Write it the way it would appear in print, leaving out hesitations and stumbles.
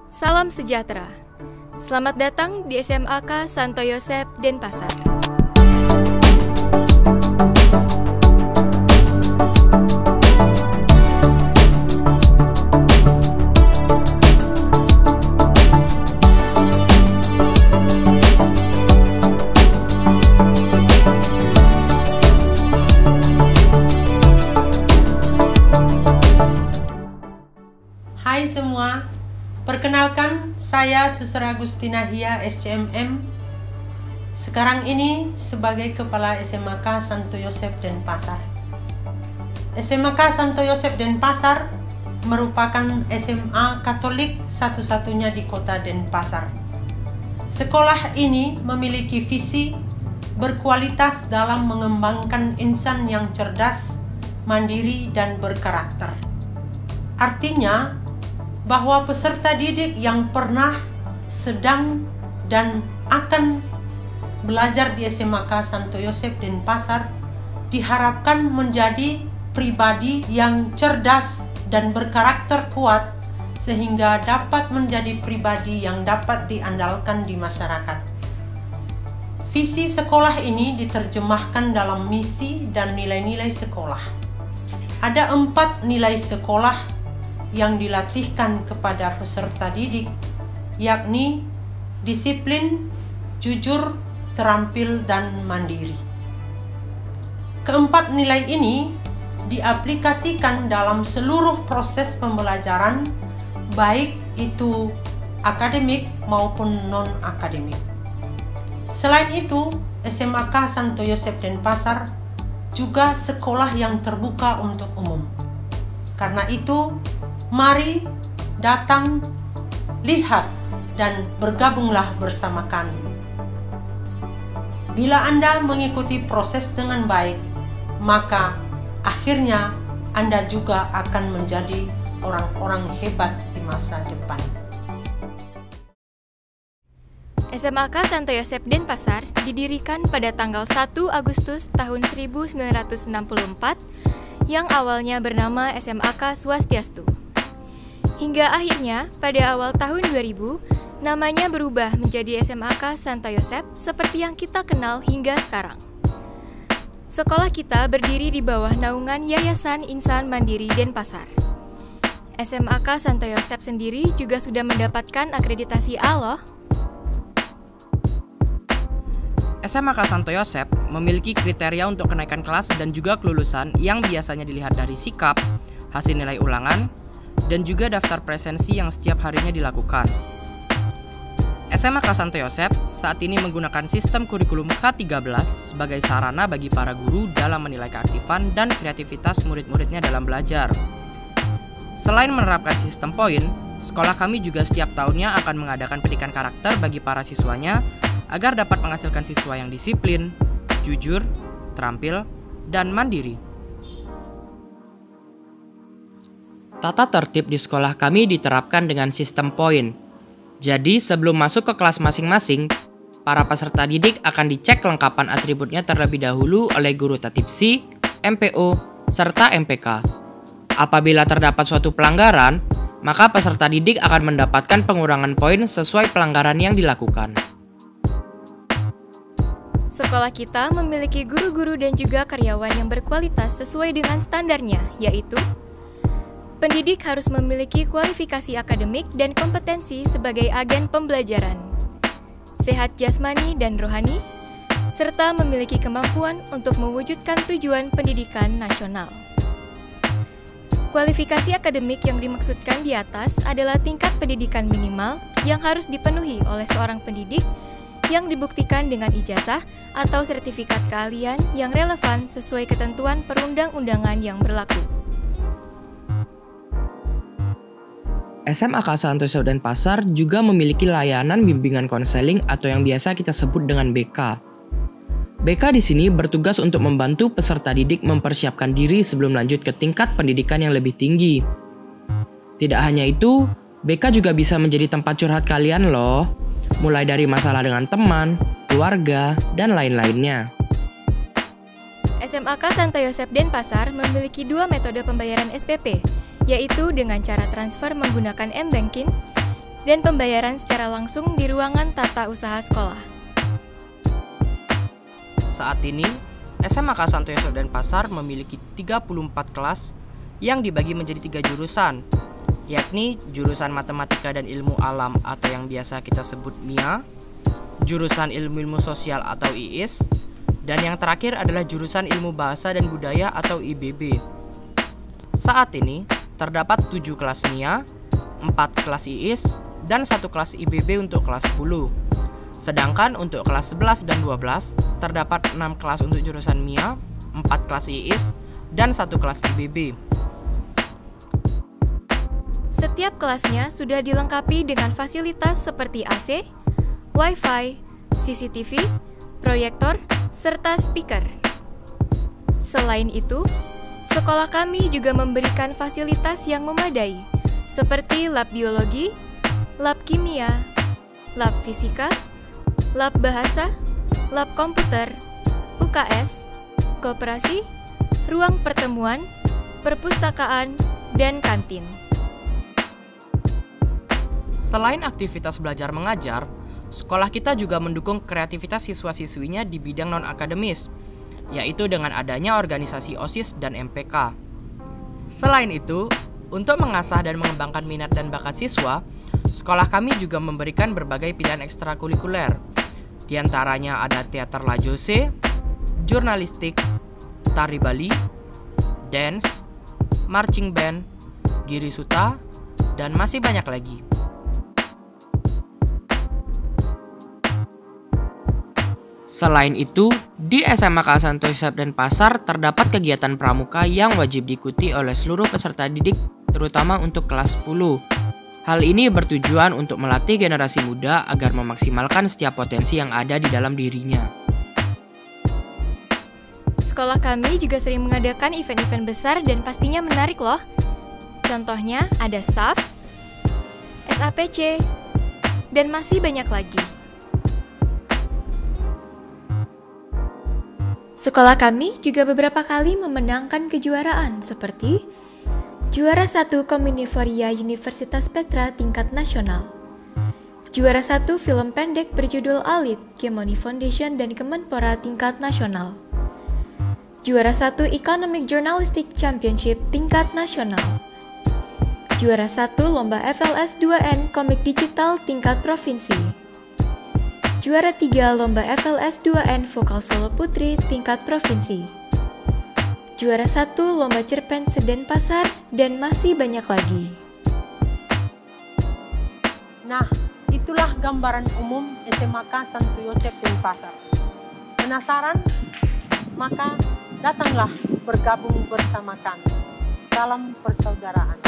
Salam sejahtera. Selamat datang di SMAK Santo Yosep Denpasar. Hai semua, perkenalkan saya Suster Agustina Hia SCMM. Sekarang ini sebagai Kepala SMAK Santo Yosep Denpasar. SMAK Santo Yosep Denpasar merupakan SMA Katolik satu-satunya di kota Denpasar. Sekolah ini memiliki visi berkualitas dalam mengembangkan insan yang cerdas, mandiri, dan berkarakter. Artinya, bahwa peserta didik yang pernah, sedang, dan akan belajar di SMAK Santo Yosep Denpasar diharapkan menjadi pribadi yang cerdas dan berkarakter kuat sehingga dapat menjadi pribadi yang dapat diandalkan di masyarakat. Visi sekolah ini diterjemahkan dalam misi dan nilai-nilai sekolah. Ada 4 nilai sekolah yang dilatihkan kepada peserta didik, yakni disiplin, jujur, terampil, dan mandiri. Keempat nilai ini diaplikasikan dalam seluruh proses pembelajaran, baik itu akademik maupun non-akademik. Selain itu, SMAK Santo Yosep Denpasar juga sekolah yang terbuka untuk umum. Karena itu, mari datang, lihat, dan bergabunglah bersama kami. Bila Anda mengikuti proses dengan baik, maka akhirnya Anda juga akan menjadi orang-orang hebat di masa depan. SMAK Santo Yosep Denpasar didirikan pada tanggal 1 Agustus tahun 1964 yang awalnya bernama SMAK Swastiastu. Hingga akhirnya pada awal tahun 2000, namanya berubah menjadi SMAK Santo Yosep seperti yang kita kenal hingga sekarang. Sekolah kita berdiri di bawah naungan Yayasan Insan Mandiri Denpasar. SMAK Santo Yosep sendiri juga sudah mendapatkan akreditasi A loh. SMAK Santo Yosep memiliki kriteria untuk kenaikan kelas dan juga kelulusan yang biasanya dilihat dari sikap, hasil nilai ulangan, dan juga daftar presensi yang setiap harinya dilakukan. SMAK Santo Yosep saat ini menggunakan sistem kurikulum K13 sebagai sarana bagi para guru dalam menilai keaktifan dan kreativitas murid-muridnya dalam belajar. Selain menerapkan sistem poin, sekolah kami juga setiap tahunnya akan mengadakan pendidikan karakter bagi para siswanya agar dapat menghasilkan siswa yang disiplin, jujur, terampil, dan mandiri. Tata tertib di sekolah kami diterapkan dengan sistem poin. Jadi sebelum masuk ke kelas masing-masing, para peserta didik akan dicek kelengkapan atributnya terlebih dahulu oleh guru tatipsi, MPO, serta MPK. Apabila terdapat suatu pelanggaran, maka peserta didik akan mendapatkan pengurangan poin sesuai pelanggaran yang dilakukan. Sekolah kita memiliki guru-guru dan juga karyawan yang berkualitas sesuai dengan standarnya, yaitu pendidik harus memiliki kualifikasi akademik dan kompetensi sebagai agen pembelajaran, sehat jasmani dan rohani, serta memiliki kemampuan untuk mewujudkan tujuan pendidikan nasional. Kualifikasi akademik yang dimaksudkan di atas adalah tingkat pendidikan minimal yang harus dipenuhi oleh seorang pendidik yang dibuktikan dengan ijazah atau sertifikat keahlian yang relevan sesuai ketentuan perundang-undangan yang berlaku. SMAK Santo Yosep Denpasar juga memiliki layanan bimbingan konseling atau yang biasa kita sebut dengan BK. BK di sini bertugas untuk membantu peserta didik mempersiapkan diri sebelum lanjut ke tingkat pendidikan yang lebih tinggi. Tidak hanya itu, BK juga bisa menjadi tempat curhat kalian loh, mulai dari masalah dengan teman, keluarga, dan lain-lainnya. SMAK Santo Yosep Denpasar memiliki 2 metode pembayaran SPP, yaitu dengan cara transfer menggunakan M-Banking dan pembayaran secara langsung di ruangan tata usaha sekolah. Saat ini, SMAK Santo Yosef Denpasar memiliki 34 kelas yang dibagi menjadi 3 jurusan, yakni jurusan Matematika dan Ilmu Alam atau yang biasa kita sebut MIA, jurusan Ilmu-Ilmu Sosial atau IIS, dan yang terakhir adalah jurusan Ilmu Bahasa dan Budaya atau IBB. Saat ini, terdapat 7 kelas MIA, 4 kelas IIS, dan 1 kelas IBB untuk kelas 10. Sedangkan untuk kelas 11 dan 12, terdapat 6 kelas untuk jurusan MIA, 4 kelas IIS, dan 1 kelas IBB. Setiap kelasnya sudah dilengkapi dengan fasilitas seperti AC, Wi-Fi, CCTV, proyektor, serta speaker. Selain itu, sekolah kami juga memberikan fasilitas yang memadai, seperti lab biologi, lab kimia, lab fisika, lab bahasa, lab komputer, UKS, koperasi, ruang pertemuan, perpustakaan, dan kantin. Selain aktivitas belajar mengajar, sekolah kita juga mendukung kreativitas siswa-siswinya di bidang non-akademis, yaitu dengan adanya organisasi OSIS dan MPK. Selain itu, untuk mengasah dan mengembangkan minat dan bakat siswa, sekolah kami juga memberikan berbagai pilihan ekstrakurikuler. Di antaranya ada teater La Jose, jurnalistik, tari Bali, dance, marching band, Giri Suta, dan masih banyak lagi. Selain itu, di SMAK Santo Yosef Denpasar terdapat kegiatan pramuka yang wajib diikuti oleh seluruh peserta didik, terutama untuk kelas 10. Hal ini bertujuan untuk melatih generasi muda agar memaksimalkan setiap potensi yang ada di dalam dirinya. Sekolah kami juga sering mengadakan event-event besar dan pastinya menarik loh. Contohnya ada SAF, SAPC, dan masih banyak lagi. Sekolah kami juga beberapa kali memenangkan kejuaraan seperti Juara 1 Kominiforia Universitas Petra tingkat nasional, Juara 1 film pendek berjudul Alit, Gemoni Foundation dan Kemenpora tingkat nasional, Juara 1 Economic Journalistic Championship tingkat nasional, Juara 1 Lomba FLS 2N Komik Digital tingkat provinsi, Juara 3 Lomba FLS 2N Vokal Solo Putri tingkat provinsi, Juara 1 Lomba Cerpen se-Denpasar, dan masih banyak lagi. Nah, itulah gambaran umum SMAK Santo Yosef Denpasar. Penasaran? Maka datanglah bergabung bersama kami. Salam persaudaraan.